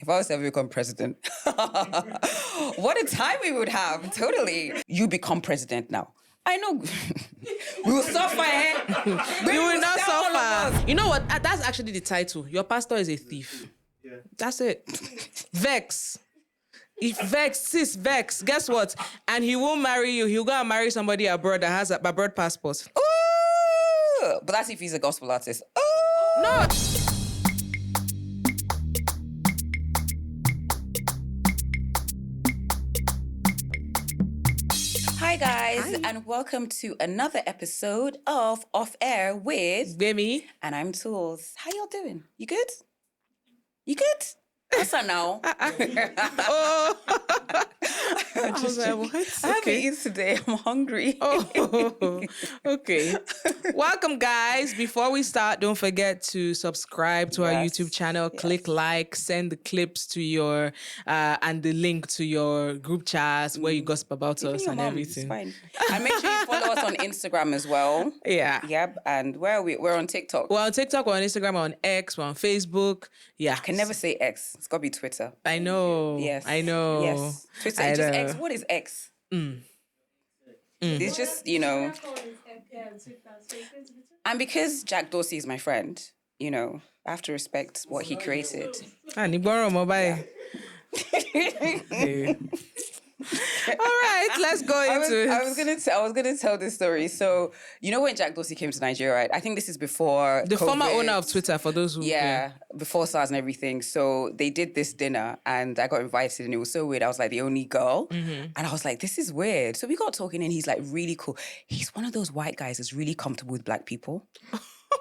If I was to ever become president, what a time we would have. Totally. You become president now. I know. We will suffer, eh? You will not suffer. You know what? That's actually the title. Your pastor is a thief. Yeah. That's it. Vex. If Vex, guess what? And he won't marry you. He'll go and marry somebody abroad that has a abroad passport. Ooh! But that's if he's a gospel artist. Ooh! No. Hi guys, and welcome to another episode of Off Air with Bemi. And I'm Tools. How y'all doing? You good? You good? What's up now? Oh. I haven't eaten today. I'm hungry. Oh, okay. Welcome, guys. Before we start, don't forget to subscribe to our YouTube channel. Yes. Click like, send the clips to your and the link to your group chats where you gossip about us and everything. It's fine. And make sure you follow us on Instagram as well. Yeah. Yep. And where are we? We're on TikTok. We're on TikTok, we're on Instagram, we're on X, we're on Facebook. Yeah. I can never say X. It's got to be Twitter. I know. Yes. I know. Yes. Twitter. It's just X. What is X? It's just, And because Jack Dorsey is my friend, I have to respect what he created. All right, let's go into it. I was gonna tell this story. So when Jack Dorsey came to Nigeria, right? I think this is before the COVID. Former owner of Twitter, for those who before SARS and everything. So they did this dinner, and I got invited, and it was so weird. I was like the only girl, and I was like, this is weird. So we got talking, and he's like really cool. He's one of those white guys that's really comfortable with black people.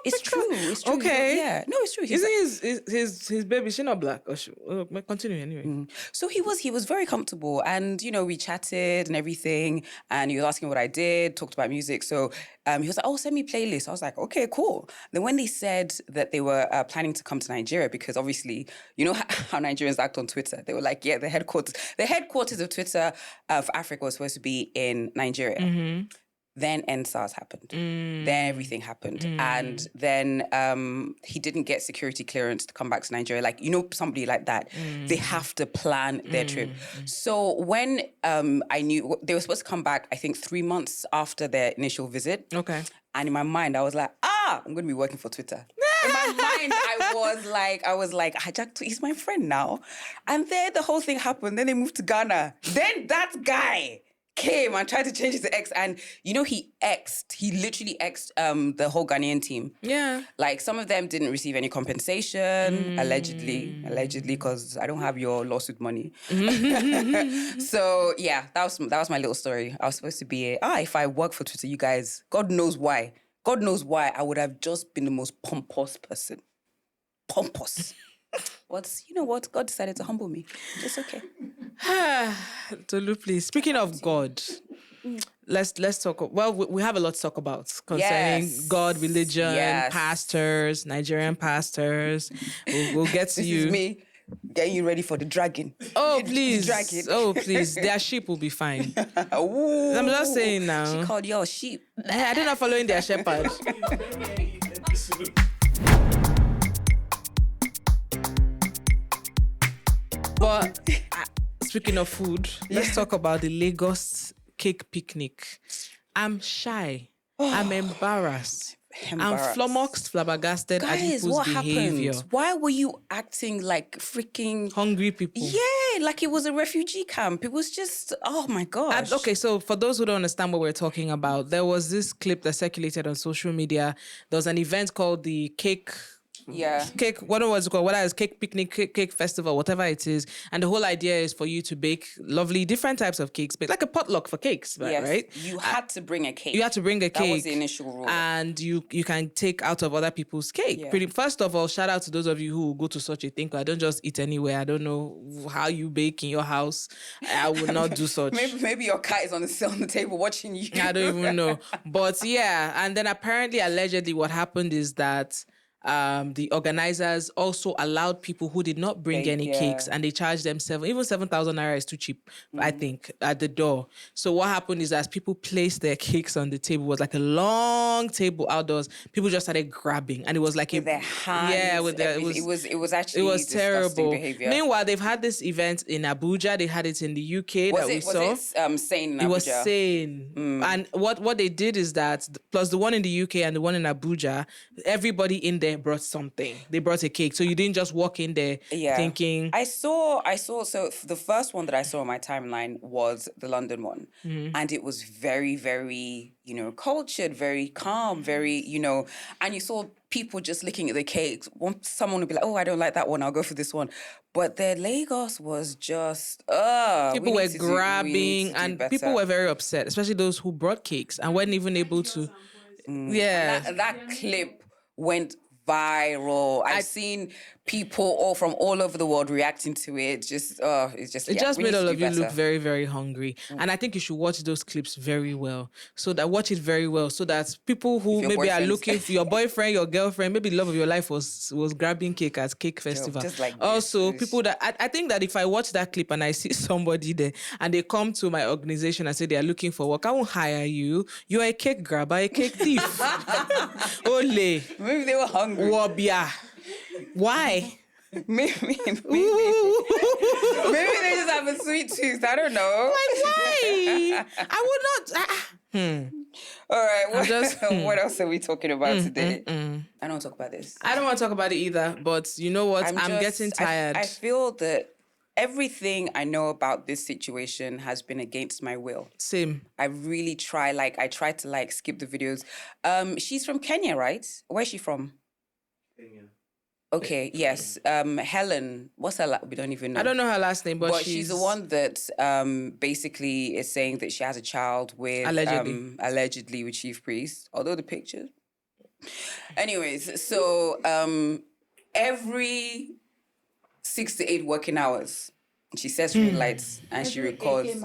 It's true. It's true. Okay. Yeah. No, it's true. Isn't his baby? She not black? Or continue anyway. So he was very comfortable, and we chatted and everything, and he was asking what I did, talked about music. So he was like, "Oh, send me playlists." I was like, "Okay, cool." Then when they said that they were planning to come to Nigeria, because obviously how Nigerians act on Twitter, they were like, "Yeah, the headquarters of Twitter for Africa was supposed to be in Nigeria." Mm-hmm. Then NSARS happened. Then everything happened. And then he didn't get security clearance to come back to Nigeria. Like, somebody like that, they have to plan their trip. So when I knew they were supposed to come back, I think 3 months after their initial visit. Okay. And in my mind, I was like, I'm going to be working for Twitter. In my mind, I was like, Jack, he's my friend now. And then the whole thing happened. Then they moved to Ghana. Then that guy came and tried to change it to X, and he literally X'd the whole Ghanaian team. Yeah. Like, some of them didn't receive any compensation, allegedly, because I don't have your lawsuit money. So yeah, that was my little story. I was supposed to be if I work for Twitter, you guys, God knows why, I would have just been the most pompous person. Pompous. But you know what? God decided to humble me. It's okay. Tolu, please. Speaking of God, let's talk. Well, we have a lot to talk about concerning God, religion, pastors, Nigerian pastors. We'll get to you. This is me getting you ready for the dragon. Oh, please. The dragon. Oh, please. Their sheep will be fine. I'm just saying now. She called your sheep. I did not following their shepherd. But speaking of food, let's talk about the Lagos cake picnic. I'm shy. I'm embarrassed. I'm flabbergasted at people's behavior. Happened? Why were you acting like freaking hungry people? Yeah, like it was a refugee camp. It was just, oh my gosh. Okay, so for those who don't understand what we're talking about, there was this clip that circulated on social media. There was an event called the Cake what was it called? What is cake picnic, cake festival, whatever it is. And the whole idea is for you to bake lovely different types of cakes, like a potluck for cakes, right? You had to bring a cake. You had to bring a cake. That was the initial rule. And you can take out of other people's cake. Yeah. First of all, shout out to those of you who go to such a thing. I don't just eat anywhere. I don't know how you bake in your house. I would not do such. Maybe your cat is on the table watching you. I don't even know. But yeah, and then apparently, allegedly, what happened is that the organizers also allowed people who did not bring any cakes, and they charged them 7,000 naira is too cheap, I think, at the door. So what happened is, as people placed their cakes on the table, it was like a long table outdoors. People just started grabbing, and it was like with their hands. With their, it was actually terrible behavior. Meanwhile, they've had this event in Abuja. They had it in the UK. Was it sane in Abuja? It was sane. And what they did is that, plus the one in the UK and the one in Abuja, everybody in there brought something. They brought a cake. So you didn't just walk in there thinking. I saw, so the first one that I saw on my timeline was the London one. And it was very, very, cultured, very calm, very, and you saw people just looking at the cakes. Someone would be like, oh, I don't like that one, I'll go for this one. But the Lagos was just, people were grabbing, and people were very upset, especially those who brought cakes and weren't even able to. That clip went viral. I've seen people from all over the world reacting to it. It just made all of you look very, very hungry. And I think you should watch those clips very well. So that people who maybe are looking for your boyfriend, your girlfriend, maybe the love of your life was grabbing cake at Cake Festival. Just like also, people that I think that if I watch that clip and I see somebody there and they come to my organization and say they are looking for work, I won't hire you. You're a cake grabber, a cake thief. Ole. Maybe they were hungry. Wobia. Why? Maybe they just have a sweet tooth. I don't know. Like, why? I would not. All right. What else are we talking about today? I don't want to talk about this. I don't want to talk about it either. But you know what? I'm getting tired. I feel that everything I know about this situation has been against my will. Same. I really try. I try to skip the videos. She's from Kenya, right? Where's she from? Kenya. Okay, yes. Helen, what's her we don't even know. I don't know her last name, but she's the one that basically is saying that she has a child with... Allegedly with Chief Priest, although the pictures... Anyways, so every 6 to 8 working hours, she sets red lights and she records.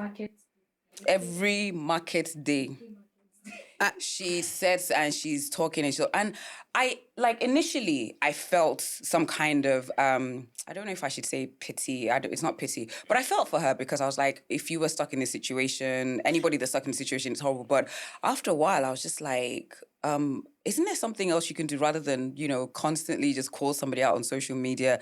Every market day. She sets and she's talking and I initially I felt some kind of I don't know if I should say pity. It's not pity, but I felt for her because I was like, if you were stuck in this situation, anybody that's stuck in this situation, it's horrible. But after a while, I was just like, isn't there something else you can do rather than constantly just call somebody out on social media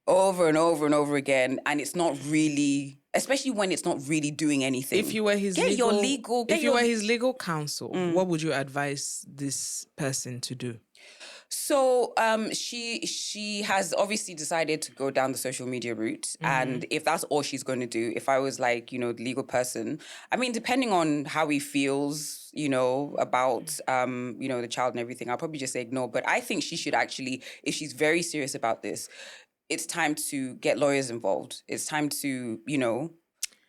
over and over and over again, and it's not really, especially when it's not really doing anything. If you were his legal counsel, what would you advise this person to do? So she has obviously decided to go down the social media route, and if that's all she's going to do, if I was the legal person, I mean, depending on how he feels, about the child and everything, I'll probably just say ignore. But I think she should actually, if she's very serious about this, it's time to get lawyers involved. It's time to,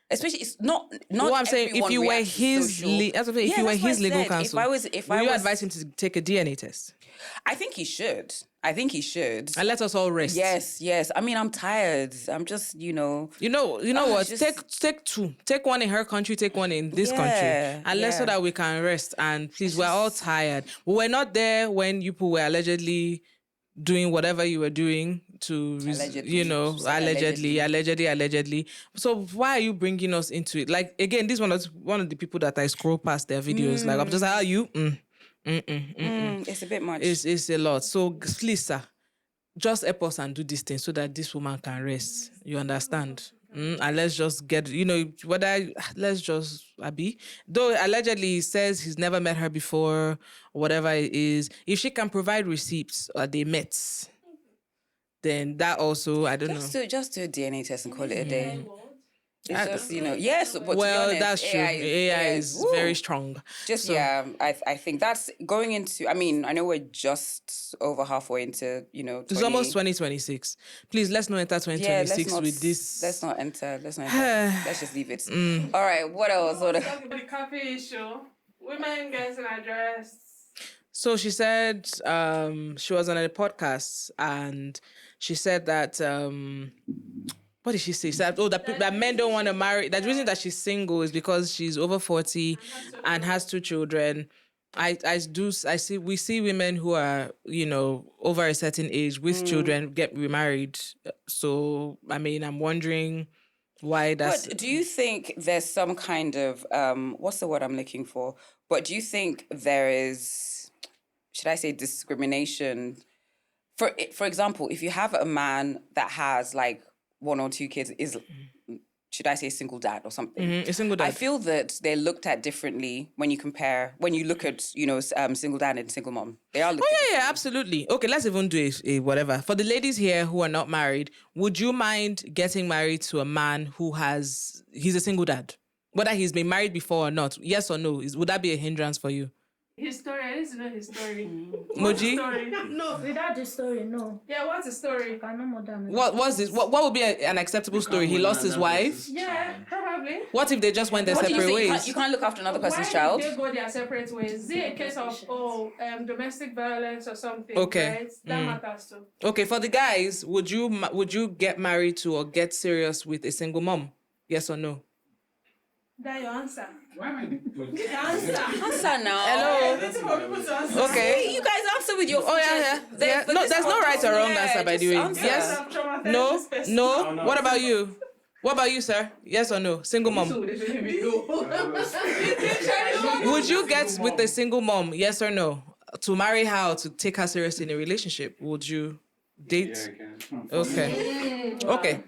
especially it's not. What I'm saying, if you were his, if you were his legal counsel, would you advise him to take a DNA test? I think he should. And let us all rest. Yes. I mean, I'm tired. I'm just, You know what? Take two. Take one in her country. Take one in this country, and let's so that we can rest. And please, we're all tired. We were not there when you people were allegedly doing whatever you were doing to, allegedly. So why are you bringing us into it? Again, this one of the people that I scroll past their videos. I'm just like, how you? It's a bit much. It's a lot. So please, sir, just help us and do this thing so that this woman can rest. You understand? And let's just get, let's just, though allegedly he says he's never met her before, or whatever it is, if she can provide receipts or they met, then that also, I don't know. Just do a DNA test and call it a day. It's just, yes, but well, to be honest, that's true. AI is very strong. I think that's going into, I mean, I know we're just over halfway into, It's almost 2026. Please, let's not enter 2026 with this. Let's not enter. Let's just leave it. All right, what else? The coffee issue. Women getting addressed. So she said she was on a podcast and she said that... what did she say? She said, that men don't want to marry. That the reason that she's single is because she's over 40 and has 2 children. We see women who are, over a certain age with children get remarried. So, I mean, I'm wondering why that's... But do you think there's some kind of, what's the word I'm looking for? But do you think there is, should I say discrimination? For example, if you have a man that has like 1 or 2 kids, should I say single dad or something? A single dad. I feel that they're looked at differently when you look at, single dad and single mom. They are looked at Yeah, absolutely. Okay, let's even do a whatever. For the ladies here who are not married, would you mind getting married to a man he's a single dad? Whether he's been married before or not, yes or no, would that be a hindrance for you? His story, I need to know his story. Moji? Story? No, without the story, no. Yeah, what's the story? I cannot more than What was this? What would be an acceptable story? He lost his wife? Yeah, probably. What if they just went their What do you separate think? ways? You can't look after another person's Why child? did they go their separate ways? Is it a case of domestic violence or something? Okay. Right? That matters too. Okay, for the guys, would you get married to or get serious with a single mom? Yes or no? That's your answer. Why am I the Answer now. Hello. Waiting for people to answer. Okay. You guys answer with your. Oh yeah. No, there's no right or wrong answer, by the way. Answer. Yes. I've traumatized No. this person. No. no. What about you? What about you, sir? Yes or no? Single mom. Would you get with a single mom? Yes or no? To marry her or to take her seriously in a relationship? Would you date? Yeah, I can. Okay. Okay.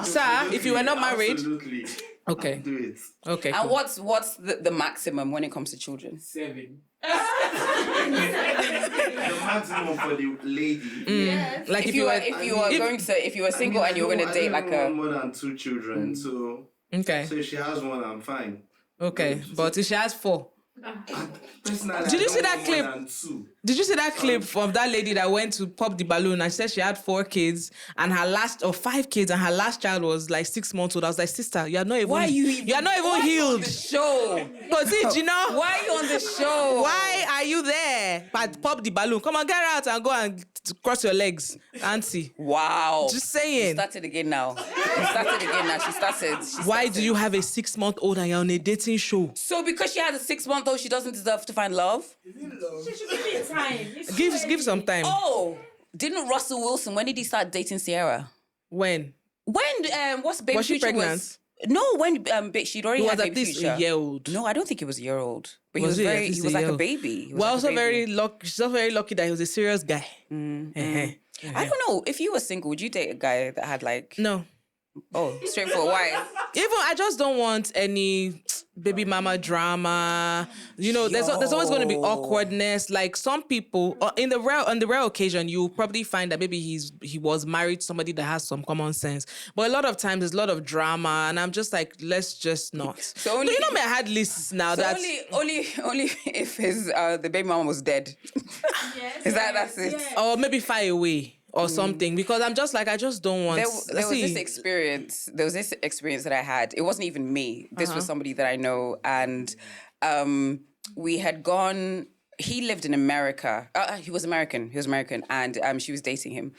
Sir, if you were not married. Absolutely. Okay. Do it. Okay. And Cool. what's the maximum when it comes to children? 7. The maximum for the lady. Yes. Like If you were single and you were gonna date like I a. don't want more than 2 children, so Okay. if she has one, I'm fine. Okay. But if she has 4. Personally, Did you see I don't that want clip? more than 2. Did you see that clip of that lady that went to pop the balloon and she said she had 4 kids and 5 kids and her last child was like 6 months old? I was like, sister, you are not even Why are you not even healed. Show. Because you know Why are you on the show? why are you there? But pop the balloon. Come on, get out and go and cross your legs, auntie. Wow. Just saying. Started again now. She started. Why do you have a 6-month-old and you're on a dating show? So because she has a 6-month-old, she doesn't deserve to find love? She should give it time. It's Give some time. Oh, didn't Russell Wilson, when did he start dating Sierra? When? When, what's Baby Was she Future pregnant? No, when she'd already He had was at Baby least Future. a year old. No, I don't think he was a year old. But he Was was he? At very, least he was a like year a old. baby. He was We're like a also baby. very lucky. She's also very lucky that he was a serious guy. I don't know. If you were single, would you date a guy that had like No. straightforward? Why? Even I just don't want any baby mama drama. There's always going to be awkwardness. Like some people, on the rare occasion, you probably find that maybe he was married to somebody that has some common sense. But a lot of times there's a lot of drama, and I'm just like, let's just not. So only, I had lists now that only if the baby mama was dead. Yes. That's it? Yes. or maybe far away or something, because I'm just like, I just don't want. There was this experience. There was this experience that I had. It wasn't even me. This was somebody that I know, and we had gone. He lived in America. He was American, and she was dating him.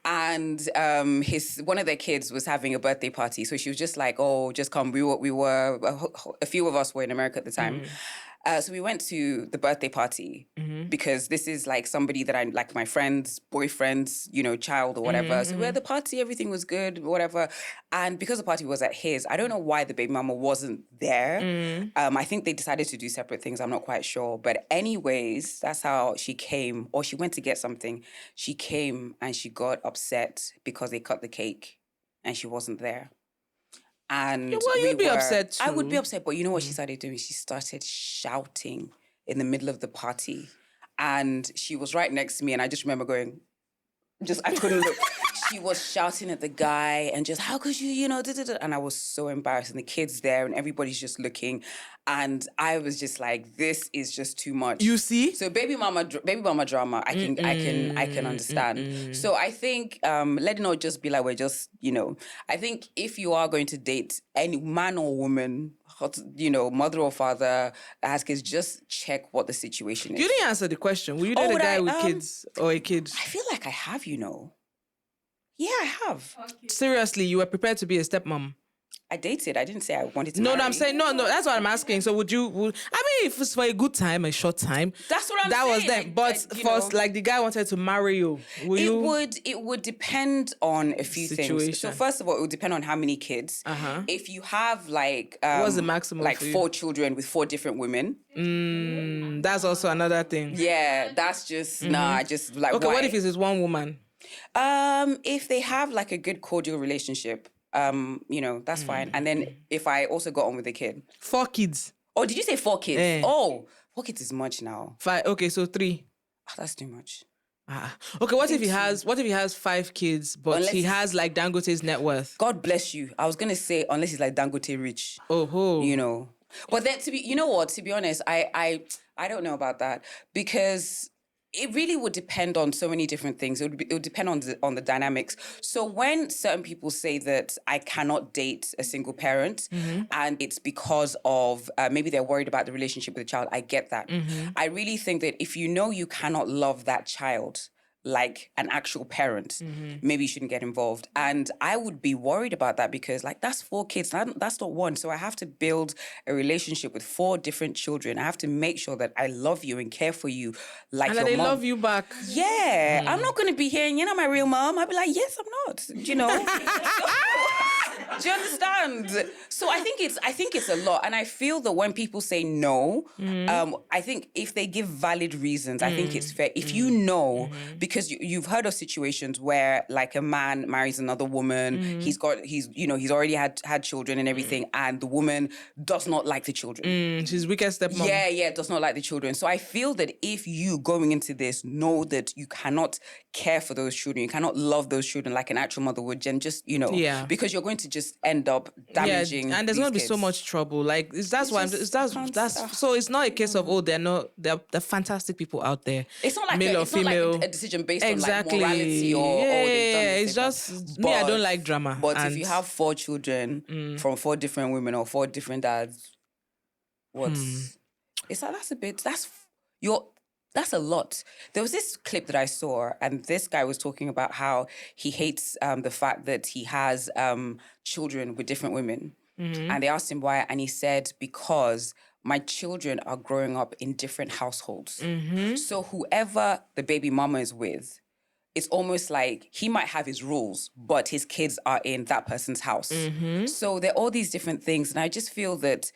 And one of their kids was having a birthday party, so she was just like, "Oh, just come." We were a few of us were in America at the time. So we went to the birthday party because this is like somebody that I like, my friend's boyfriend's, child or whatever. So we were at the party, everything was good, whatever. And because the party was at his, I don't know why the baby mama wasn't there. I think they decided to do separate things. I'm not quite sure. But anyways, that's how she came, or she went to get something. She came and she got upset because they cut the cake and she wasn't there. And you'd be upset too. I would be upset, but you know what she started doing? She started shouting in the middle of the party. And she was right next to me, and I just remember going, I couldn't look. She was shouting at the guy and just, how could you, da-da-da. And I was so embarrassed. And the kids there and everybody's just looking. And I was just like, this is just too much. You see? So baby mama drama, I can understand. So I think let it not just be like we're just, I think if you are going to date any man or woman, mother or father that has kids, just check what the situation is. You didn't answer the question. Will you date a guy with kids or a kid? I feel like I have, Yeah, I have. Okay. Seriously, you were prepared to be a stepmom? I dated. I didn't say I wanted to No, marry. no, I'm saying no. That's what I'm asking. So would I mean, if it's for a good time, a short time, That's what I'm that saying. was then. But first, like the guy wanted to marry you, It would depend on a few things. So Situation. first of all, it would depend on how many kids. If you have like What's the maximum like for you? 4 children with 4 different women, That's also another thing. yeah, that's just nah. Just like Okay, why? what if it's one woman? If they have like a good cordial relationship, that's fine. And then if I also got on with the kid. 4 kids. Oh, did you say 4 kids? Eh. Oh, 4 kids is much now. 5. Okay, so 3. Oh, that's too much. Okay, what if he has 5 kids, but Unless he has like Dangote's net worth? God bless you. I was gonna say unless he's like Dangote rich. Oh. But then to be honest, I don't know about that because it really would depend on so many different things. It would depend on the dynamics. So when certain people say that I cannot date a single parent and it's because of maybe they're worried about the relationship with the child, I get that. I really think that if you know you cannot love that child like an actual parent, maybe you shouldn't get involved. And I would be worried about that because like that's 4 kids, that's not one. So I have to build a relationship with 4 different children. I have to make sure that I love you and care for you like And your that they mom. love you back. Yeah, I'm not going to be hearing, you're not my real mom. I'll be like, yes, I'm not, Do you understand? So I think it's a lot. And I feel that when people say no, I think if they give valid reasons, I think it's fair. If you know, because you've heard of situations where like a man marries another woman, he's already had children and everything, and the woman does not like the children. She's wicked stepmom. Yeah, does not like the children. So I feel that if you going into this know that you cannot care for those children, you cannot love those children like an actual mother would, then just, because you're going to just end up damaging. Yeah, and there's these going to be so kids. much trouble. Like that's why so it's not a case of they're fantastic people out there. It's not like male or female. Like a decision based Exactly. on like morality or they've done this, it's they've just done. me. I don't like drama. But if you have 4 children from 4 different women or 4 different dads, it's like that's a lot. There was this clip that I saw, and this guy was talking about how he hates the fact that he has children with different women. And they asked him why, and he said, because my children are growing up in different households. So whoever the baby mama is with, it's almost like he might have his rules, but his kids are in that person's house. So there are all these different things, and I just feel that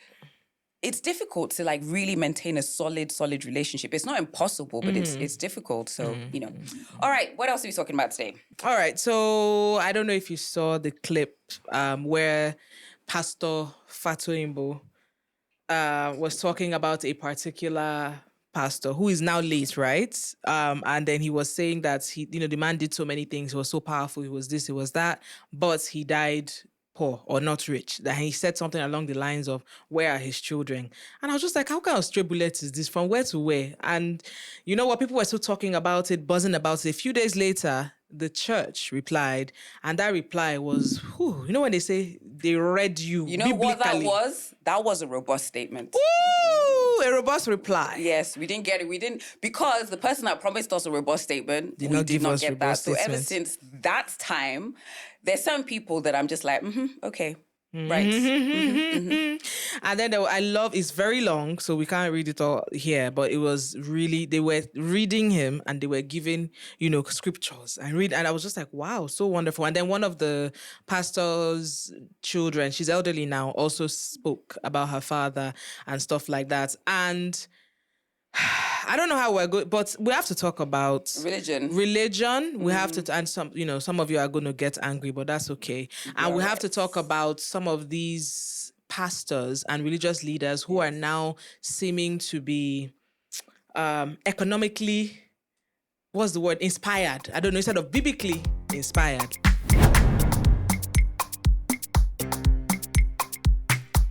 it's difficult to like really maintain a solid relationship. It's not impossible, but it's difficult. So, All right, what else are we talking about today? All right, so I don't know if you saw the clip where Pastor Fatoyinbo was talking about a particular pastor who is now late, right? And then he was saying that the man did so many things. He was so powerful. He was this, he was that, but he died poor or not rich. That he said something along the lines of, where are his children? And I was just like, how kind of stray bullet is this? From where to where? And you know what? People were still talking about it, buzzing about it. A few days later, the church replied, and that reply was, when they say they read you You know biblically. what that was? That was a robust statement. Ooh, a robust reply. Yes, we didn't get it. We didn't, because the person that promised us a robust statement Did we not did give not us get that. robust So ever statements. since that time, there's some people that I'm just like, okay, right. And then it's very long, so we can't read it all here, but it was really, they were reading him and they were giving, scriptures and I was just like, wow, so wonderful. And then one of the pastor's children, she's elderly now, also spoke about her father and stuff like that. And I don't know how we're good, but we have to talk about Religion. We have to, and some of you are going to get angry, but that's okay. And we have to talk about some of these pastors and religious leaders who are now seeming to be economically, what's the word? Inspired. I don't know, instead of biblically inspired.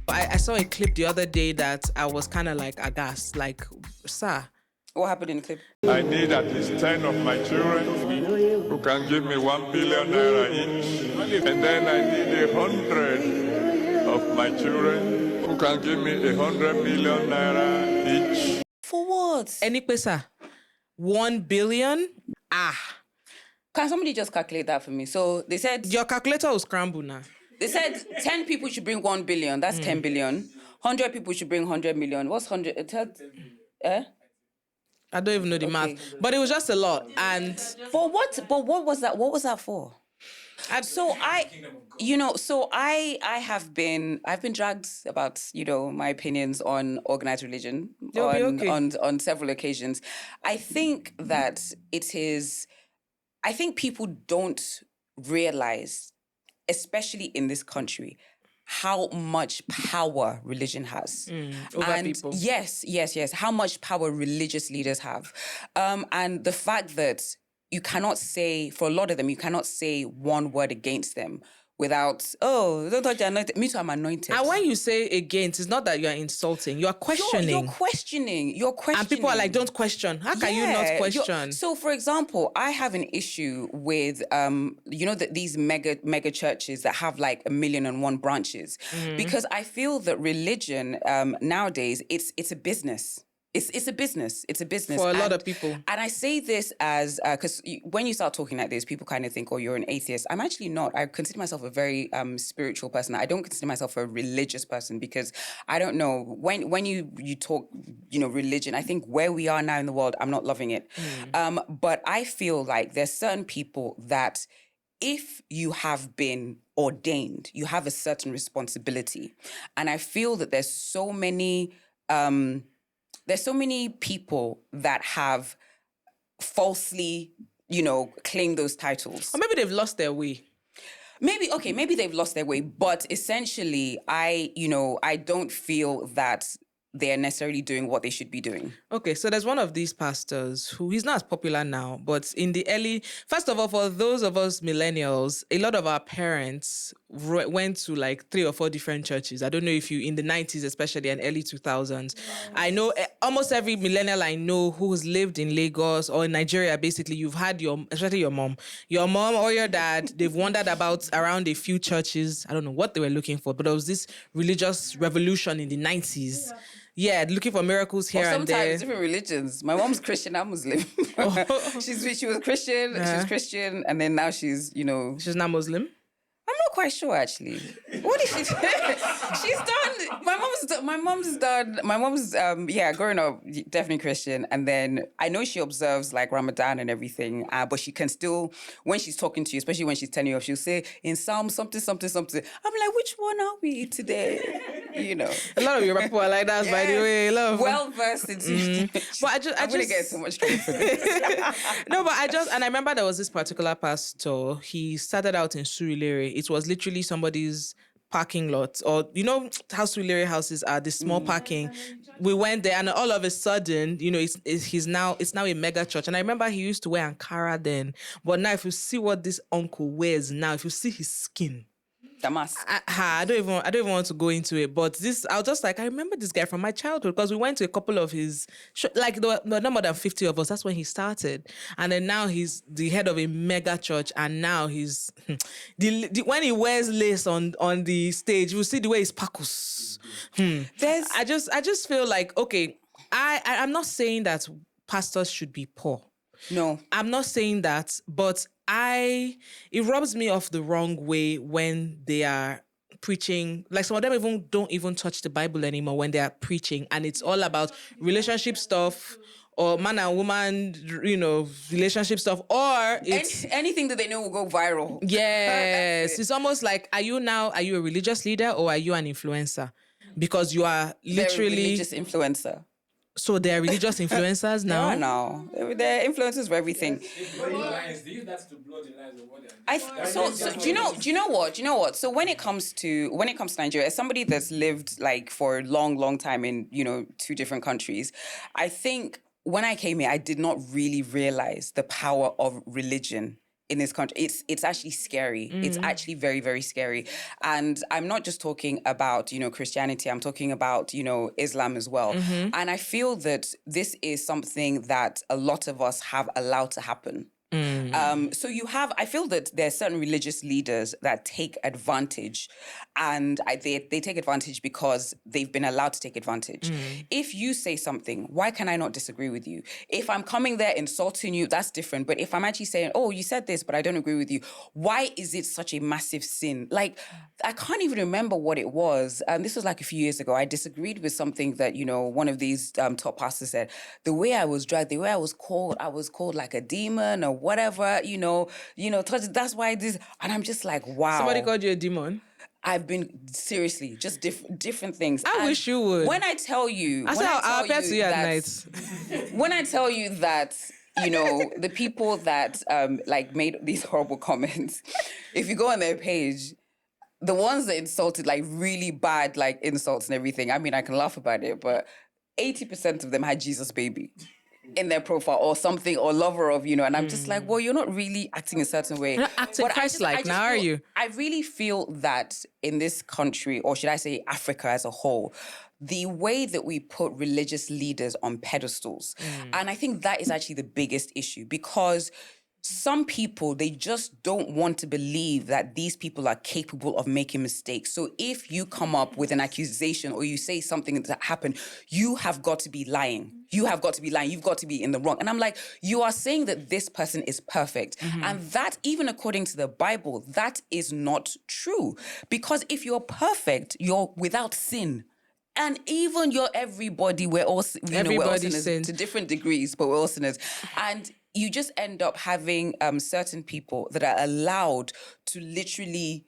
I saw a clip the other day that I was kind of like aghast, like, sir. What happened in the clip? I need at least 10 of my children who can give me 1 billion naira each. And then I need 100 of my children who can give me 100 million naira each. For what? Any pesa? 1 billion? Can somebody just calculate that for me? So they said... Your calculator will scramble now. They said 10 people should bring 1 billion. That's 10 billion. 100 people should bring 100 million. What's 100? I don't even know the math, but it was just a lot. And But what was that? What was that for? I've been dragged about, my opinions on organized religion They'll be okay. on several occasions. I think that I think people don't realize, especially in this country, how much power religion has. over people. Yes, how much power religious leaders have. And the fact that you cannot say, for a lot of them, you cannot say one word against them without, don't touch the anointed. Me too, I'm anointed. And when you say against, it's not that you're insulting, you're questioning. You're questioning. And people are like, don't question. How can you not question? So, for example, I have an issue with, that these mega churches that have like 1,000,001 branches, because I feel that religion nowadays it's a business. It's a business. It's a business For a lot of people. And I say this as because when you start talking like this, people kind of think, "Oh, you're an atheist." I'm actually not. I consider myself a very spiritual person. I don't consider myself a religious person because I don't know when you talk, religion. I think where we are now in the world, I'm not loving it. But I feel like there's certain people that if you have been ordained, you have a certain responsibility, and I feel that there's so many people that have falsely, claimed those titles. Or maybe they've lost their way. Maybe they've lost their way, but essentially, I don't feel that they're necessarily doing what they should be doing. Okay, so there's one of these pastors who he's not as popular now, but in the first of all, for those of us millennials, a lot of our parents went to like 3 or 4 different churches. I don't know if you, in the 90s especially and early 2000s. I know almost every millennial I know who's lived in Lagos or in Nigeria, basically, you've had especially your mom or your dad, they've wandered about around a few churches. I don't know what they were looking for, but there was this religious revolution in the 90s. Yeah, looking for miracles here and there. Sometimes different religions. My mom's Christian, I'm Muslim. She was Christian, she was Christian, and then now she's, She's not Muslim? I'm not quite sure, actually. What did she do? She's done. My mom's growing up, definitely Christian. And then I know she observes like Ramadan and everything, but she can still, when she's talking to you, especially when she's telling you off, she'll say in Psalm something, something, something. I'm like, which one are we today? A lot of Yoruba people are like that, by the way. Well versed in But I'm going to get so much credit for this. No, but I remember there was this particular pastor. He started out in Surulere. It was literally somebody's parking lot, or how Surulere houses are, this small parking. We went there, and all of a sudden, it's now a mega church. And I remember he used to wear Ankara then, but now if you see what this uncle wears now, if you see his skin. Damas. I don't even want to go into it, but I was just like, I remember this guy from my childhood because we went to a couple of his, there were no more than 50 of us. That's when he started. And then now he's the head of a mega church, and now he's, when he wears lace on the stage, you see the way he's pacos. I just feel like, okay, I'm not saying that pastors should be poor. No. I'm not saying that, but it rubs me off the wrong way when they are preaching. Like some of them don't even touch the Bible anymore when they are preaching, and it's all about relationship stuff or man and woman, relationship stuff, or it's anything that they know will go viral. Yes. It's almost like, are you a religious leader or are you an influencer? Because you are literally They're a religious influencer. So they're religious influencers now? No. They're influencers for everything. Do you know what? So when it comes to Nigeria, as somebody that's lived like for a long, long time in, 2 different countries, I think when I came here, I did not really realize the power of religion in this country. It's actually scary. It's actually very, very scary. And I'm not just talking about, Christianity. I'm talking about, Islam as well. And I feel that this is something that a lot of us have allowed to happen. So you have, I feel that there are certain religious leaders that take advantage, and they take advantage because they've been allowed to take advantage. If you say something, why can I not disagree with you? If I'm coming there insulting you, that's different. But if I'm actually saying, oh, you said this, but I don't agree with you, why is it such a massive sin? Like, I can't even remember what it was. This was like a few years ago. I disagreed with something that, one of these top pastors said. The way I was dragged, the way I was called like a demon or whatever, that's why this, and I'm just like, wow. Somebody called you a demon? I've been, seriously, just different things. I wish you would. When I tell you, I'll appear to you at night. When I tell you that, the people that made these horrible comments, if you go on their page, the ones that insulted, like really bad, like insults and everything, I mean, I can laugh about it, but 80% of them had Jesus baby in their profile or something, or lover of, and I'm just like, well, you're not really acting a certain way. You're not acting Christ-like, now are you? I really feel that in this country, or should I say Africa as a whole, the way that we put religious leaders on pedestals, and I think that is actually the biggest issue, because some people, they just don't want to believe that these people are capable of making mistakes. So if you come up with an accusation or you say something that happened, you have got to be lying. You have got to be lying. You've got to be in the wrong. And I'm like, you are saying that this person is perfect. And that, even according to the Bible, that is not true. Because if you're perfect, you're without sin. And even everybody, we're all sinners to different degrees, but we're all sinners. And you just end up having certain people that are allowed to literally,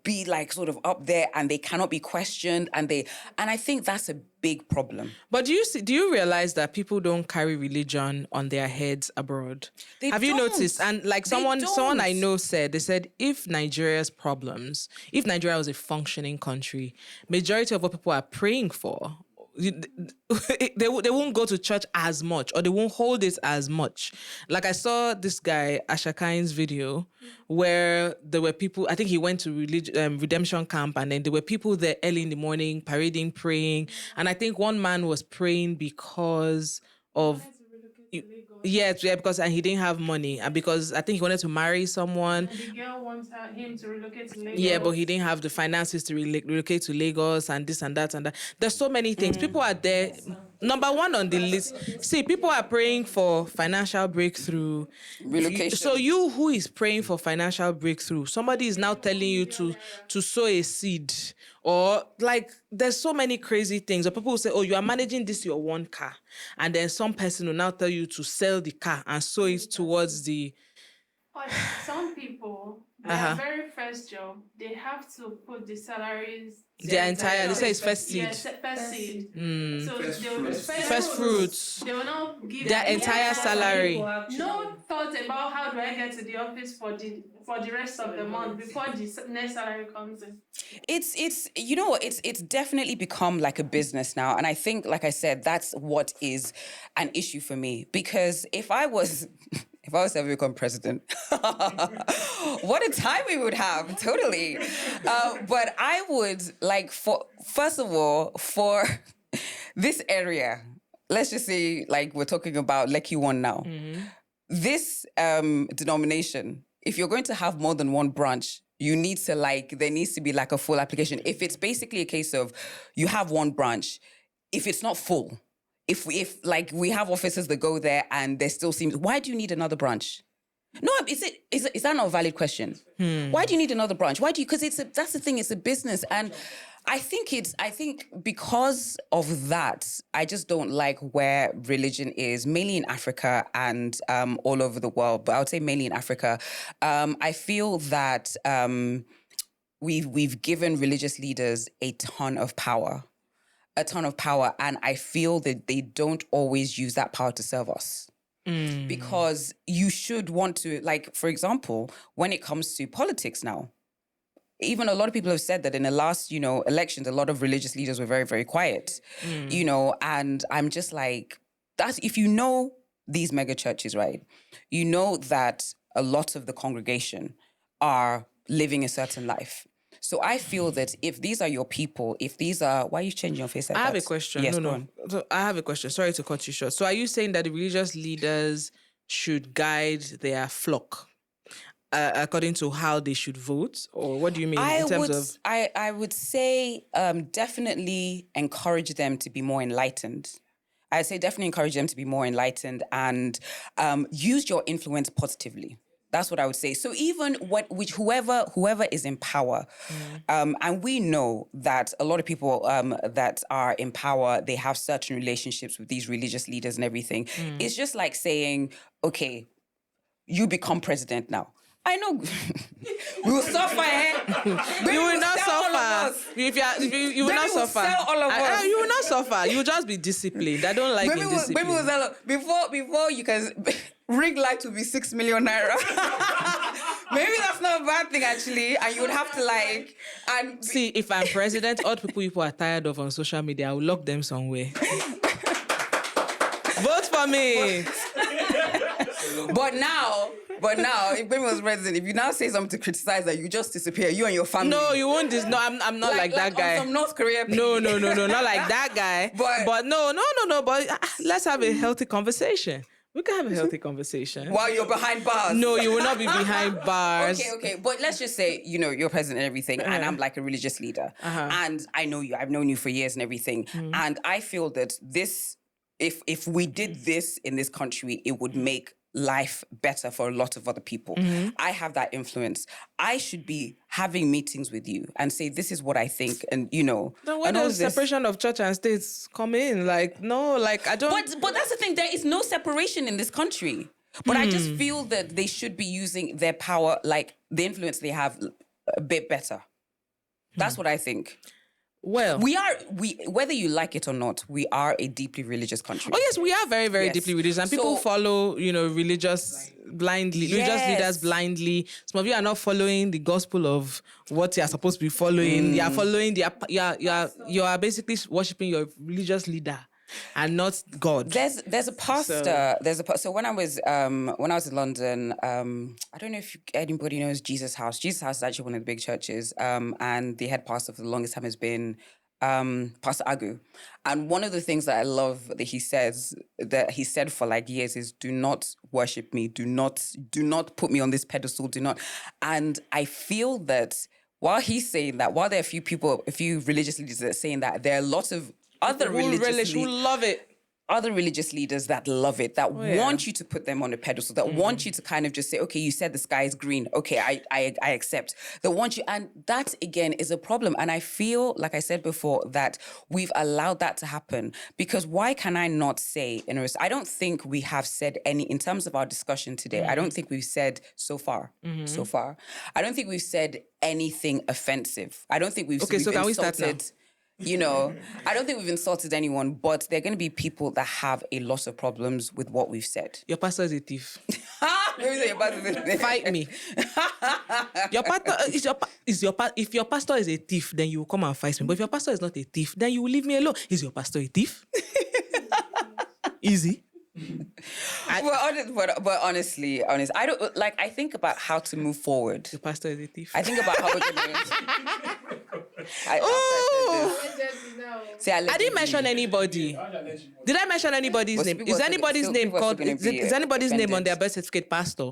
be like sort of up there, and they cannot be questioned, and I think that's a big problem. But do you realize that people don't carry religion on their heads abroad? Have you noticed? And like someone I know said, they said, if Nigeria was a functioning country, majority of what people are praying for, they won't go to church as much, or they won't hold it as much. Like I saw this guy, Ashakain's video, where there were people, I think he went to redemption camp, and then there were people there early in the morning, parading, praying. And I think one man was praying because of... because he didn't have money, and because I think he wanted to marry someone. And the girl wants him to relocate to Lagos. Yeah, but he didn't have the finances to relocate to Lagos, and this and that and that. There's so many things. People are there. Number one on the list. See, people are praying for financial breakthrough. Relocation. So you who is praying for financial breakthrough, somebody is now telling you to sow a seed. Or like, there's so many crazy things. Or people will say, oh, you are managing your one car. And then some person will now tell you to sell the car and sow it towards the... But some people, their very first job, they have to put the salaries... they say it's first seed. Yes, first seed. So First fruits. They will not give their entire salary. No thought about how do I get to the office for the rest of the month before the next salary comes in. It's definitely become like a business now. And I think, like I said, that's what is an issue for me. Because if I was to ever become president, what a time we would have, totally. But I would, first of all, for this area, let's just say, we're talking about Lekki 1 now. This denomination, if you're going to have more than one branch, you need to there needs to be a full application. If it's basically a case of you have one branch, if it's not full, if we have officers that go there and there still seems, why do you need another branch? No, is that not a valid question? Why do you need another branch? Because that's the thing, it's a business. And I think because of that, I just don't like where religion is, mainly in Africa and all over the world, but I would say mainly in Africa. I feel that we've given religious leaders a ton of power, and I feel that they don't always use that power to serve us. Because you should want to, for example, when it comes to politics now, even a lot of people have said that in the last, elections, a lot of religious leaders were very, very quiet, and I'm just like, that's, if you know these mega churches, right, you know that a lot of the congregation are living a certain life. So I feel that if these are your people, why are you changing your face like that? I have a question. Yes, no. So I have a question. Sorry to cut you short. So are you saying that the religious leaders should guide their flock according to how they should vote? Or what do you mean in terms of... I would say definitely encourage them to be more enlightened. I say definitely encourage them to be more enlightened and use your influence positively. That's what I would say. So even whoever is in power, and we know that a lot of people that are in power, they have certain relationships with these religious leaders and everything. It's just like saying, okay, you become president now. I know we will suffer. You will not suffer. You will not suffer. All of us. You will not suffer. You will just be disciplined. I don't like being disciplined. Before you can ring light will be 6 million naira. Maybe that's not a bad thing actually, and you would have to see if I'm president. All people are tired of on social media, I will lock them somewhere. Vote for me. But now, if Bemi was president, if you now say something to criticize that, you just disappear, you and your family. No, you won't. No, I'm not like that guy. Some North Korea. No, not like that guy. But no. But let's have a healthy conversation. We can have a healthy conversation. While you're behind bars. No, you will not be behind bars. Okay. But let's just say, you're president and everything, and I'm like a religious leader. And I know you. I've known you for years and everything. And I feel that this, if we did this in this country, it would make life better for a lot of other people. I have that influence. I should be having meetings with you and say, this is what I think. And, Then where does separation of church and states come in? I don't... But that's the thing. There is no separation in this country. But I just feel that they should be using their power, the influence they have, a bit better. That's what I think. Well, we whether you like it or not, we are a deeply religious country. Oh yes, we are very, very deeply religious, and people follow, religious blindly, religious leaders blindly. Some of you are not following the gospel of what you are supposed to be following. You are following you are basically worshiping your religious leader and not God. There's a pastor. So when I was in London, I don't know if anybody knows Jesus House. Jesus House is actually one of the big churches, and the head pastor for the longest time has been Pastor Agu. And one of the things that I love that he said for years is, do not worship me, do not put me on this pedestal, do not. And I feel that while he's saying that, while there are a few religious leaders that are saying that, there are lots of other who love it. Other religious leaders that love it, that want you to put them on a pedestal, that want you to kind of just say, okay, you said the sky is green. Okay, I accept. That want you, and that again is a problem. And I feel, like I said before, that we've allowed that to happen. Because why can I not say, I don't think we have said any, in terms of our discussion today, I don't think we've said so far, I don't think we've said anything offensive. I don't think we've so can we start now? I don't think we've insulted anyone, but there are going to be people that have a lot of problems with what we've said. Your pastor is a thief. Fight me. Your pastor if your pastor is a thief, then you will come and fight me. But if your pastor is not a thief, then you will leave me alone. Is your pastor a thief? Easy. But honestly, I don't I think about how to move forward. Your pastor is a thief. I think about how we're going to. I didn't mention anybody. Did I mention anybody's name? Is anybody's name called? Is anybody's name on their birth certificate? Pastor.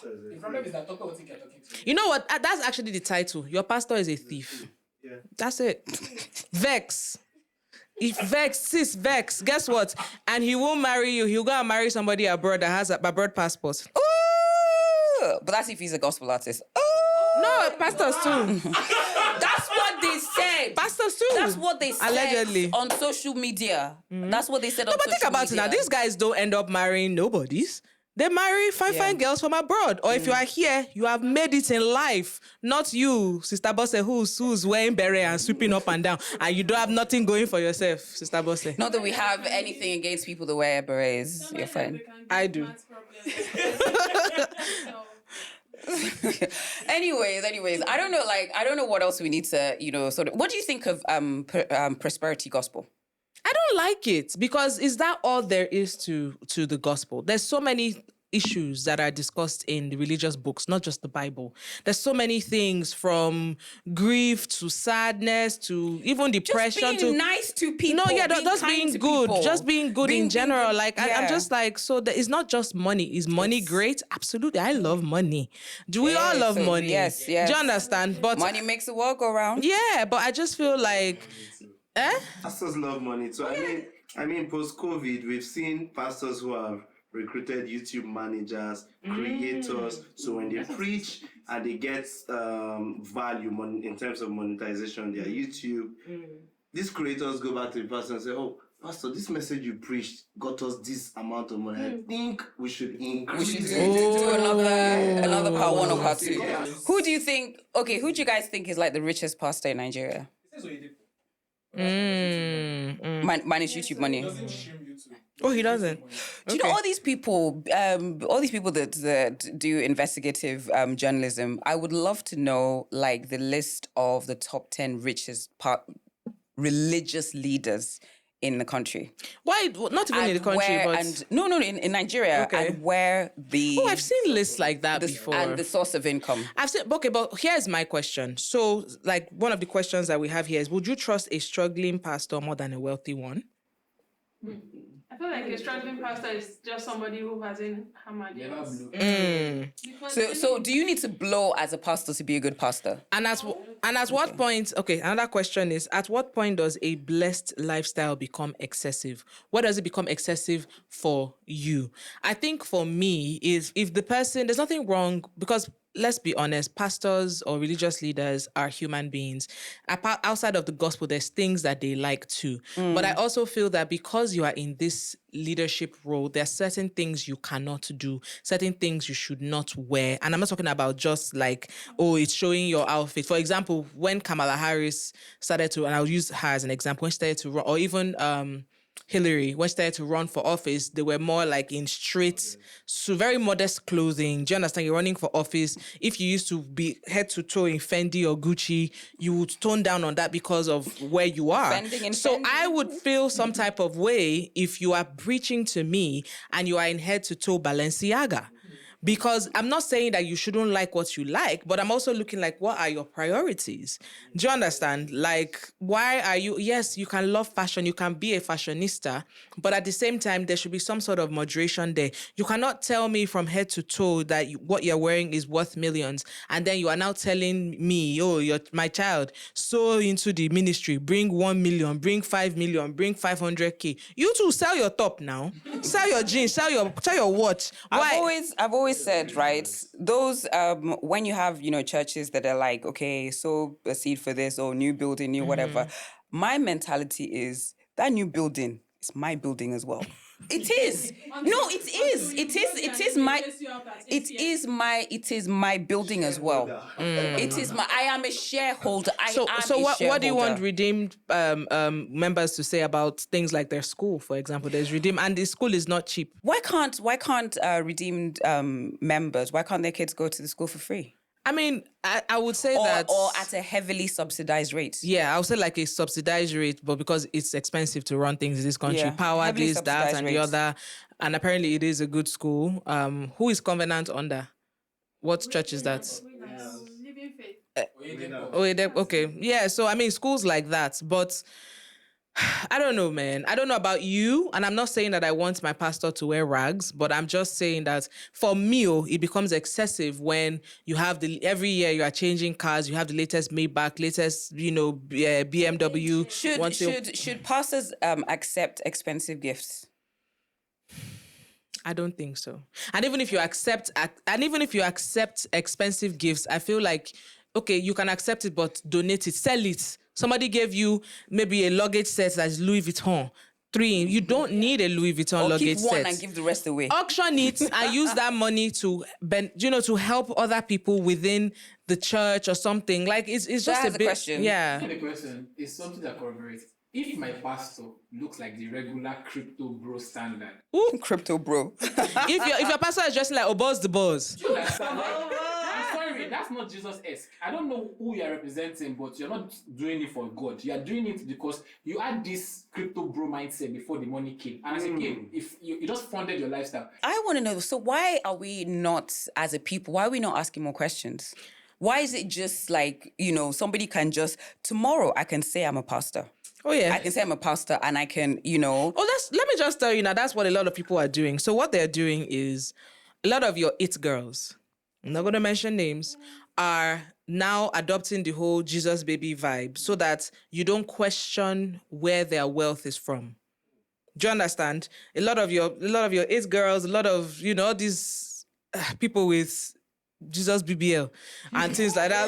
The problem is that doctor will think you're talking to. You know what? That's actually the title. Your pastor is a thief. Yeah. That's it. Vex. If Vex, guess what? And he won't marry you. He'll go and marry somebody abroad that has a abroad passport. Ooh, but that's if he's a gospel artist. Ooh. No, pastors too. That's what they said. Pastors too. That's what they said allegedly on social media. That's what they said on social media. No, but think about it now. These guys don't end up marrying nobodies. They marry fine girls from abroad. Or if you are here, you have made it in life. Not you, Sister Bosse, who's wearing beret and sweeping up and down. And you don't have nothing going for yourself, Sister Bosse. Not that we have anything against people that wear berets. You're fine. I do. Anyways, I don't know what else we need to, sort of. What do you think of prosperity gospel? I don't like it because is that all there is to the gospel? There's so many issues that are discussed in the religious books, not just the Bible. There's so many things from grief to sadness to even depression. Just being nice to people. No, yeah, just kind being to good. people. Just being good in general. good. Like, I'm just like, so it's not just money. Is money great? Absolutely. I love money. Do we all love money? Yes. Do you understand? But money makes the world go round. yeah, but I just feel like, Pastors love money too. I mean, post-COVID, we've seen pastors who have recruited YouTube managers, creators. So when they preach and they get value in terms of monetization on their YouTube, these creators go back to the pastor and say, "Oh, Pastor, this message you preached got us this amount of money. I think we should increase We should it." do another part one or part two. Who do you think? Okay, who do you guys think is like the richest pastor in Nigeria? Manage YouTube money. oh, he doesn't. Do you know all these people? That do investigative journalism. I would love to know like the list of the top 10 richest religious leaders in the country. Why? Not even in the country, but in Nigeria, Okay. and where the I've seen lists like that before. and the source of income. I've seen, okay, but here's my question. So, like, one of the questions that we have here is, would you trust a struggling pastor more than a wealthy one? I feel like a struggling pastor is just somebody who hasn't hammered Never it. blew. So do you need to blow as a pastor to be a good pastor? And at what point? Okay, another question is: at what point does a blessed lifestyle become excessive? What does it become excessive for you? I think for me is if the person, there's nothing wrong, because let's be honest, pastors or religious leaders are human beings. Outside of the gospel, there's things that they like too. But I also feel that because you are in this leadership role, there are certain things you cannot do, certain things you should not wear. And I'm not talking about just like, oh, it's showing your outfit. For example, when Kamala Harris started to, and I'll use her as an example, when she started to run, or even Hillary, when she started to run for office, they were more like in straight, so very modest clothing. Do you understand? You're running for office. If you used to be head to toe in Fendi or Gucci, you would tone down on that because of where you are. So I would feel some type of way if you are preaching to me and you are in head to toe Balenciaga. Because I'm not saying that you shouldn't like what you like, but I'm also looking like, what are your priorities? Do you understand? Like, why are you, yes, you can love fashion, you can be a fashionista, but at the same time, there should be some sort of moderation there. You cannot tell me from head to toe that what you're wearing is worth millions, and then you are now telling me, oh, you're my child, so into the ministry, bring 1 million, bring 5 million, bring 500K. You too, sell your top now. Sell your jeans, sell your watch. Why? I've always said, right, those when you have churches that are like, okay, sow a seed for this or new building, new whatever, my mentality is that new building is my building as well. It is. No, it is. It is my building as well. It is my. I am a shareholder. So what do you want redeemed members to say about things like their school, for example? There's redeemed, and the school is not cheap. Why can't redeemed members? Why can't their kids go to the school for free? I mean, I would say that... Or at a heavily subsidized rate. Yeah, I would say like a subsidized rate, but because it's expensive to run things in this country, power heavily this, that, and the other. And apparently it is a good school. Who is Covenant under? What church is that? Living faith. Okay. Yeah, so I mean, schools like that, but... I don't know, man. I don't know about you. And I'm not saying that I want my pastor to wear rags, but I'm just saying that for me, it becomes excessive when you have every year you are changing cars, you have the latest Maybach, latest, BMW. Should pastors accept expensive gifts? I don't think so. And even if you accept expensive gifts, I feel like, okay, you can accept it, but donate it, sell it. Somebody gave you maybe a luggage set that's Louis Vuitton. 3. You don't need a Louis Vuitton luggage set. Keep one and give the rest away. Auction it and use that money to help other people within the church or something. Like it's just a bit. Question. Yeah. The question is something that corroborates. If my pastor looks like the regular crypto bro standard, Crypto bro. if your pastor is dressing like Obos the boss. I'm sorry. that's not Jesus-esque. I don't know who you are representing, but you're not doing it for God. You are doing it because you had this crypto bro mindset before the money came. And as again, if you just funded your lifestyle. I want to know, so why are we not, as a people, why are we not asking more questions? Why is it just like, somebody can just, tomorrow I can say I'm a pastor. Oh, yeah. I can say I'm a pastor and I can, let me just tell you now, that's what a lot of people are doing. So what they're doing is a lot of your it girls, I'm not going to mention names, are now adopting the whole Jesus baby vibe so that you don't question where their wealth is from. Do you understand? A lot of your it girls, a lot of, all these people with Jesus BBL and things like that.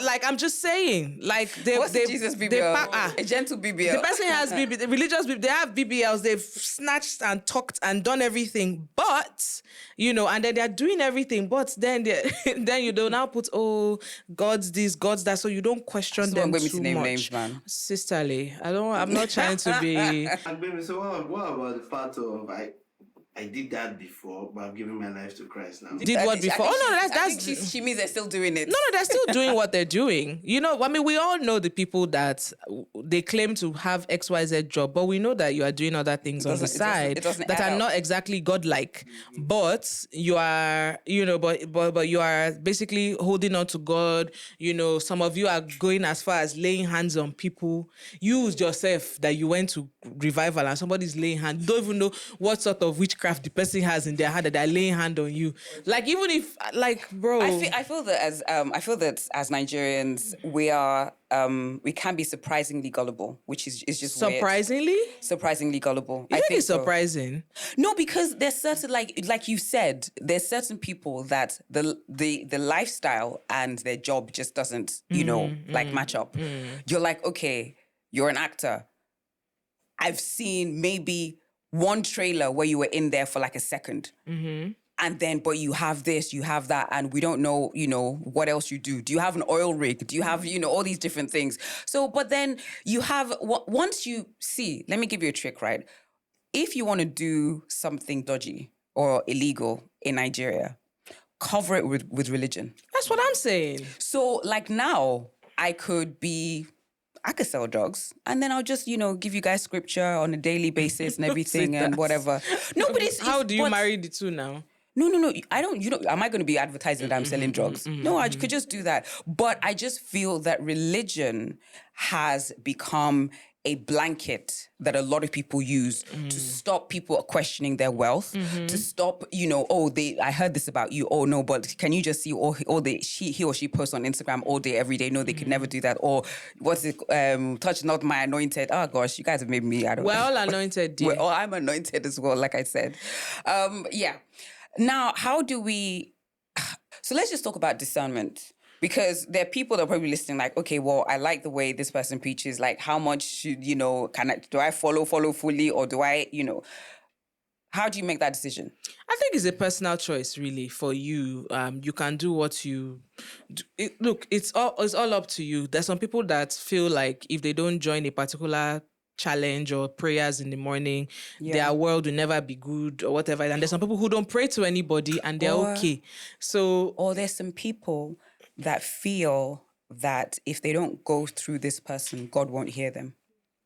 Like I'm just saying, like what's Jesus BBL? A gentle BBL. The person has BBL, the religious BBL, they have BBLs, they've snatched and talked and done everything, but and then they're doing everything, but then then you don't now put God's this, God's that, so you don't question them too much. Names, man. Sisterly, I'm not trying to be. And baby, so what about the fact of I did that before, but I've given my life to Christ now. Did what before? She means they're still doing it. No, they're still doing what they're doing. We all know the people that they claim to have XYZ job, but we know that you are doing other things on the side that are not exactly godlike. But you are, but you are basically holding on to God. Some of you are going as far as laying hands on people. You yourself that you went to revival and somebody's laying hands. You don't even know what sort of witchcraft the person has in their hand that they're laying hand on you. Like, even if, bro. I feel that as Nigerians, we can be surprisingly gullible, which is just surprisingly weird. Surprisingly gullible. I think it's surprising. No, because there's certain, like you said, there's certain people that the lifestyle and their job just doesn't, match up. You're like, okay, you're an actor. I've seen maybe one trailer where you were in there for like a second. Mm-hmm. And then, but you have this, you have that, and we don't know, what else you do. Do you have an oil rig? Do you have, all these different things? So, but then you have, once you see, let me give you a trick, right? If you want to do something dodgy or illegal in Nigeria, cover it with religion. That's what I'm saying. So, like now, I could sell drugs, and then I'll just, give you guys scripture on a daily basis and everything and whatever. No, but how do you marry the two now? No. I don't, am I going to be advertising that I'm selling drugs? No, I could just do that. But I just feel that religion has become a blanket that a lot of people use to stop people questioning their wealth, to stop, I heard this about you. Oh, no, but can you just see he or she posts on Instagram all day, every day? No, they could never do that. Or what's it, touch not my anointed. Oh, gosh, you guys have made me, I don't know. We're all anointed, dear. I'm anointed as well, like I said. Yeah. Now, how do we... So let's just talk about discernment. Because there are people that are probably listening like, okay, well, I like the way this person preaches. Like, how much should, do I follow fully, or do I, how do you make that decision? I think it's a personal choice, really, for you. You can do what you... Look, it's all up to you. There's some people that feel like if they don't join a particular challenge or prayers in the morning, their world will never be good or whatever. And there's some people who don't pray to anybody and they're okay. So... Or there's some people that feel that if they don't go through this person, God won't hear them.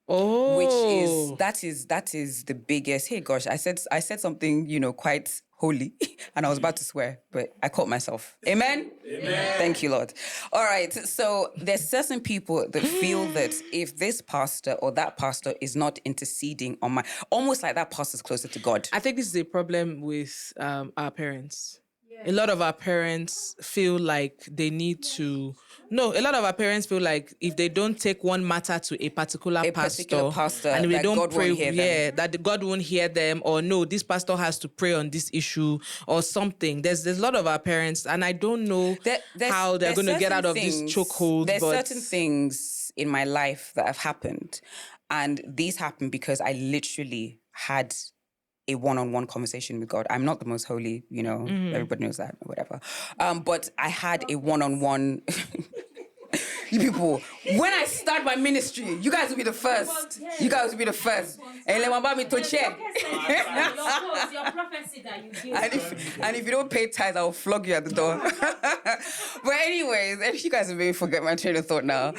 Oh, that is the biggest. Hey, gosh, I said something, quite holy, and I was about to swear, but I caught myself. Amen? Amen. Thank you, Lord. All right, so there's certain people that feel that if this pastor or that pastor is not interceding on almost like that pastor's closer to God. I think this is a problem with our parents. A lot of our parents feel like they need to... No, a lot of our parents feel like if they don't take one matter to a particular pastor and if they don't God pray, that God won't hear them, or no, this pastor has to pray on this issue or something. There's a lot of our parents, and I don't know how they're going to get out of this chokehold. There's certain things in my life that have happened, and these happened because I literally had a one-on-one conversation with God. I'm not the most holy, everybody knows that, or whatever. But I had a one-on-one... You people, when I start my ministry, you guys will be the first. You guys will be the first. And let my me to check. Your prophecy that you gave. And if you don't pay tithes, I'll flog you at the door. But anyways, if you guys have made me forget my train of thought now.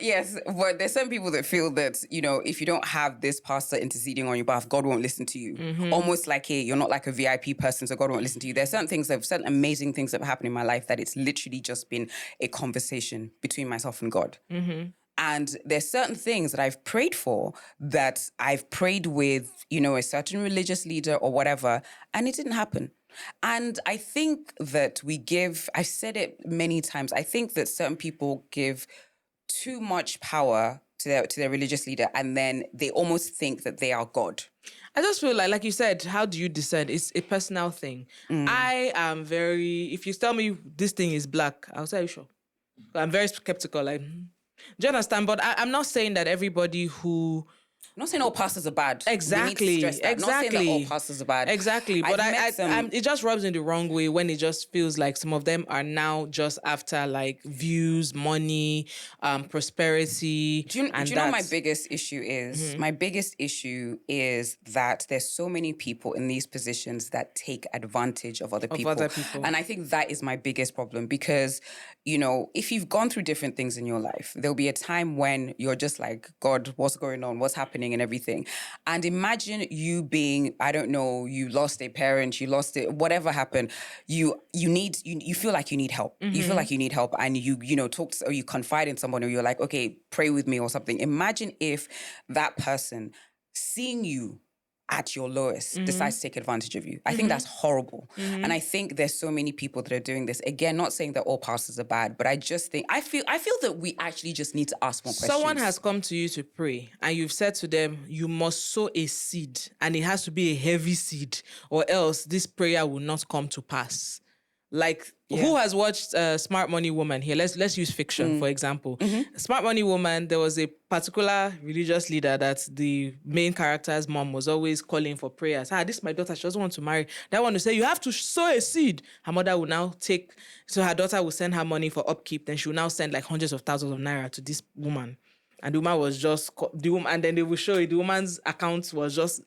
Yes, but there's some people that feel that, if you don't have this pastor interceding on your behalf, God won't listen to you. Mm-hmm. Almost like, hey, you're not like a VIP person, so God won't listen to you. There's certain amazing things that have happened in my life that it's literally just been a conversation between myself and God. Mm-hmm. And there's certain things that I've prayed for that I've prayed with, a certain religious leader or whatever, and it didn't happen. And I think that I've said it many times, I think that certain people give too much power to their religious leader, and then they almost think that they are God. I just feel like you said, how do you discern? It's a personal thing. I am if you tell me this thing is black, I'll say, sure. I'm very skeptical. Do you understand? But I'm not saying that everybody who... I'm not saying all pastors are bad. Exactly. We need to stress that. I'm not saying that all pastors are bad. Exactly. But it just rubs me the wrong way when it just feels like some of them are now just after views, money, prosperity. Do you know what my biggest issue is? Mm-hmm. My biggest issue is that there's so many people in these positions that take advantage of other people. And I think that is my biggest problem because, if you've gone through different things in your life, there'll be a time when you're just like, God, what's going on? What's happening? And everything. And imagine you being, I don't know, you lost a parent, you lost it, whatever happened, you feel like you need help. Mm-hmm. You feel like you need help and you talk to, or you confide in someone or you're like, okay, pray with me or something. Imagine if that person seeing you at your lowest decides to take advantage of you. I think that's horrible. Mm-hmm. And I think there's so many people that are doing this. Again, not saying that all pastors are bad, but I just think, I feel that we actually just need to ask more questions. Someone has come to you to pray and you've said to them, you must sow a seed and it has to be a heavy seed or else this prayer will not come to pass. Who has watched Smart Money Woman here? Let's use fiction, for example. Mm-hmm. Smart Money Woman, there was a particular religious leader that the main character's mom was always calling for prayers. This is my daughter, she doesn't want to marry. That one will say, you have to sow a seed. Her mother will now so her daughter will send her money for upkeep. Then she will now send hundreds of thousands of naira to this woman. And the woman was just, and then they will show you the woman's account was just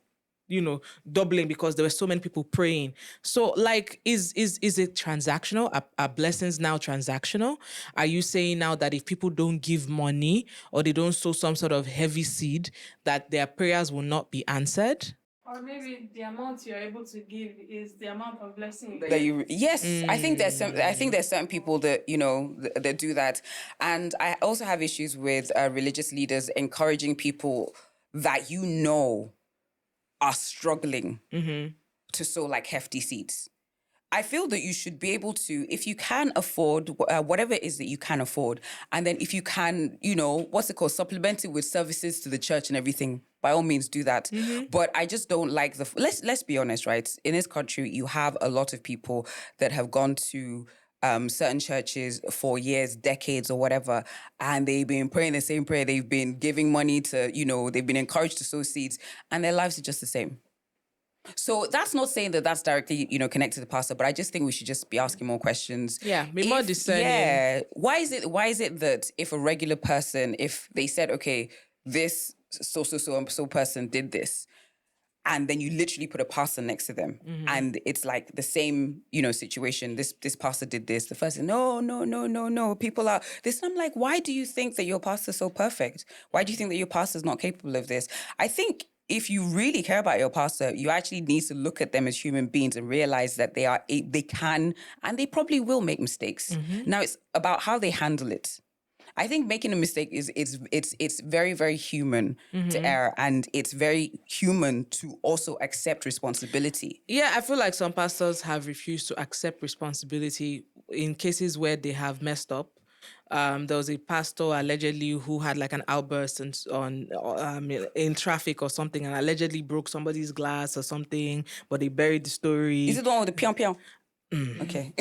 doubling because there were so many people praying. So is it transactional? Are blessings now transactional? Are you saying now that if people don't give money or they don't sow some sort of heavy seed, that their prayers will not be answered? Or maybe the amount you're able to give is the amount of blessing Yes, I think there's certain people that that do that, and I also have issues with religious leaders encouraging people that are struggling to sow hefty seeds. I feel that you should be able to, if you can afford whatever it is that you can afford, and then if you can, supplement it with services to the church and everything, by all means do that. Mm-hmm. But I just don't like let's be honest, right? In this country, you have a lot of people that have gone to certain churches for years, decades or whatever, and they've been praying the same prayer. They've been giving money to, they've been encouraged to sow seeds, and their lives are just the same. So that's not saying that that's directly, connected to the pastor, but I just think we should just be asking more questions. Yeah, be more discerning. Yeah. Why is it that if a regular person, if they said, okay, this so person did this, and then you literally put a pastor next to them, and it's the same, situation. This pastor did this. The first, no. People are this. And I'm like, why do you think that your pastor's so perfect? Why do you think that your pastor's not capable of this? I think if you really care about your pastor, you actually need to look at them as human beings and realize that they can, and they probably will make mistakes. Mm-hmm. Now it's about how they handle it. I think making a mistake it's very, very human to err, and it's very human to also accept responsibility. Yeah, I feel like some pastors have refused to accept responsibility in cases where they have messed up. There was a pastor allegedly who had an outburst in traffic or something, and allegedly broke somebody's glass or something, but they buried the story. Is it the one with the pion? Okay.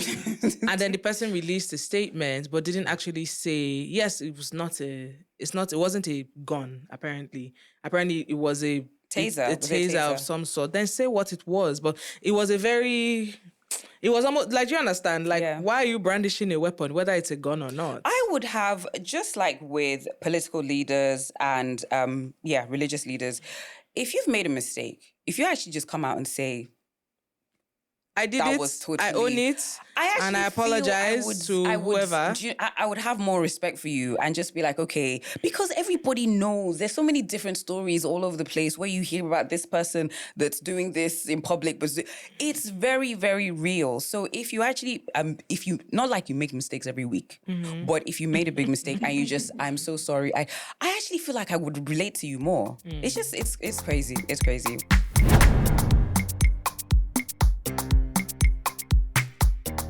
And then the person released a statement, but didn't actually say, yes, it wasn't a gun, apparently. Apparently it was a taser. A taser of some sort. Then say what it was. But it was a very it was almost like, do you understand? Like, why are you brandishing a weapon, whether it's a gun or not? I would have, just like with political leaders and, religious leaders, if you've made a mistake, if you actually just come out and say, I did that it. was totally, I own it. And I apologize to whoever. I would have more respect for you and just be like, okay, because everybody knows there's so many different stories all over the place where you hear about this person that's doing this in public, but it's very, very real. So if you actually, not like you make mistakes every week, but if you made a big mistake and you just, I'm so sorry. I actually feel like I would relate to you more. It's just, it's crazy. It's crazy.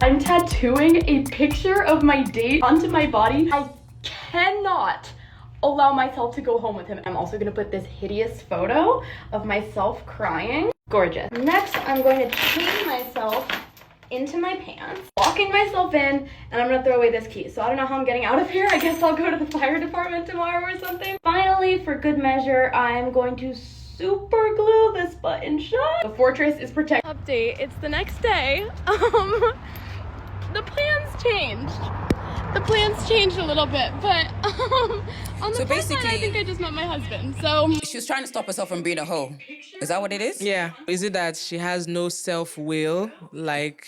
I'm tattooing a picture of my date onto my body. I cannot allow myself to go home with him. I'm also gonna put this hideous photo of myself crying. Gorgeous. Next, I'm going to chain myself into my pants, locking myself in, and I'm gonna throw away this key. So I don't know how I'm getting out of here. I guess I'll go to the fire department tomorrow or something. Finally, for good measure, I'm going to super glue this button shut. The fortress is protected. Update, it's the next day. The plans changed. The plans changed a little bit, but on the first line, I think I just met my husband, so. She was trying to stop herself from being a hoe. Is that what it is? Yeah. Is it that she has no self-will, like,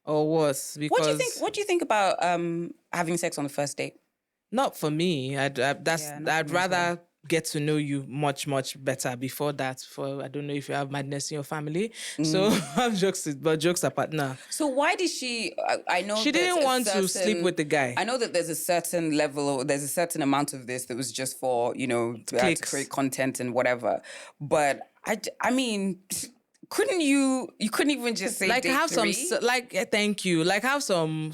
or what? Because What do you think about having sex on the first date? Not for me. I'd rather get to know you much, much better before that. I don't know if you have madness in your family. So jokes apart. Nah. So why did she? I know she didn't want to sleep with the guy. I know that there's a certain level, there's a certain amount of this that was just for to create content and whatever. But I mean. Couldn't you couldn't even just say like date have 3? Thank you, like have some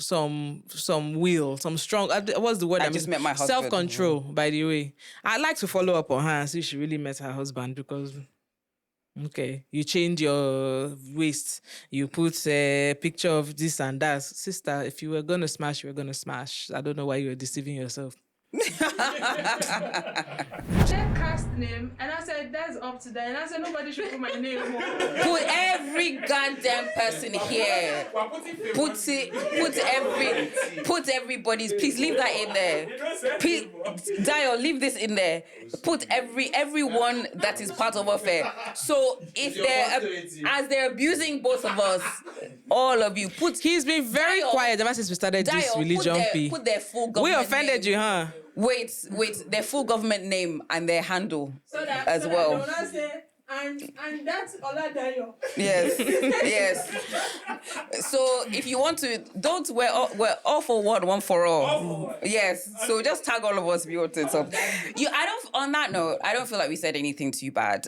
will, some strong, what's the word? I just met my husband. Self-control, by the way. I'd like to follow up on her and see if she really met her husband, because you change your waist, you put a picture of this and that. Sister, if you were gonna smash, you were gonna smash. I don't know why you were deceiving yourself. Check cast name, and I said that's up to them. And I said nobody should put my name on. Put every goddamn person here. Put everybody's. Please leave that in there. Please, Dio, leave this in there. Put everyone that is part of affair. So if as they're abusing both of us, all of you, he's been very quiet ever since we started this religion. Put their full government We offended you, huh? Wait, their full government name and their handle as well. And that's Oladayo. Yes. So if you want to, we're all for one for all. Yes. So just tag all of us if you want to. So on that note, I don't feel like we said anything too bad.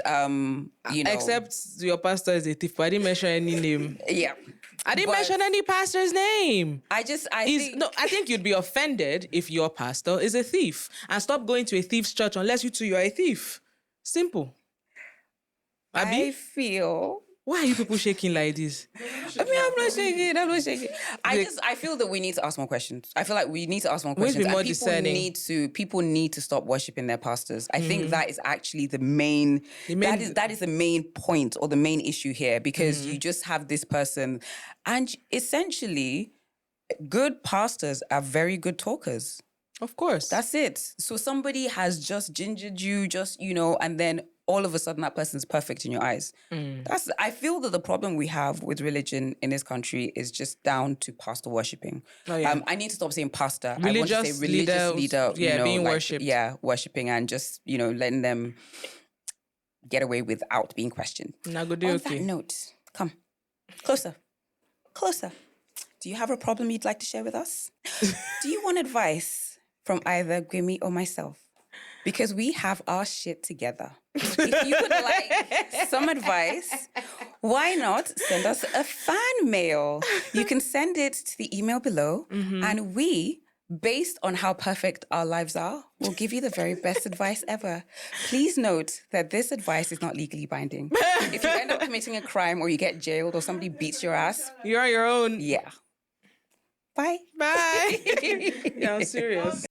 Except your pastor is a thief. I didn't mention any name. Yeah. I didn't mention any pastor's name. I think you'd be offended if your pastor is a thief, and stop going to a thief's church unless you are a thief. Simple. Abi? I feel. Why are you people shaking like this? I mean, I'm not shaking. I feel that we need to ask more questions. I feel like we need to ask more questions. Be more discerning. People need to stop worshiping their pastors. I think that is actually the main that is the main point or the main issue here, because you just have this person, and essentially good pastors are very good talkers. Of course. That's it. So somebody has just gingered you, and then all of a sudden that person's perfect in your eyes. I feel that the problem we have with religion in this country is just down to pastor worshipping. Oh, yeah. I need to stop saying pastor. Religious I want to say religious leader. Being worshipped. Yeah, worshipping and just, letting them get away without being questioned. On that note, come closer. Do you have a problem you'd like to share with us? Do you want advice from either Gwimi or myself? Because we have our shit together. If you would like some advice, why not send us a fan mail? You can send it to the email below, and we, based on how perfect our lives are, will give you the very best advice ever. Please note that this advice is not legally binding. If you end up committing a crime or you get jailed or somebody beats your ass, you're on your own. Yeah. Bye. Bye. Yeah, I'm serious.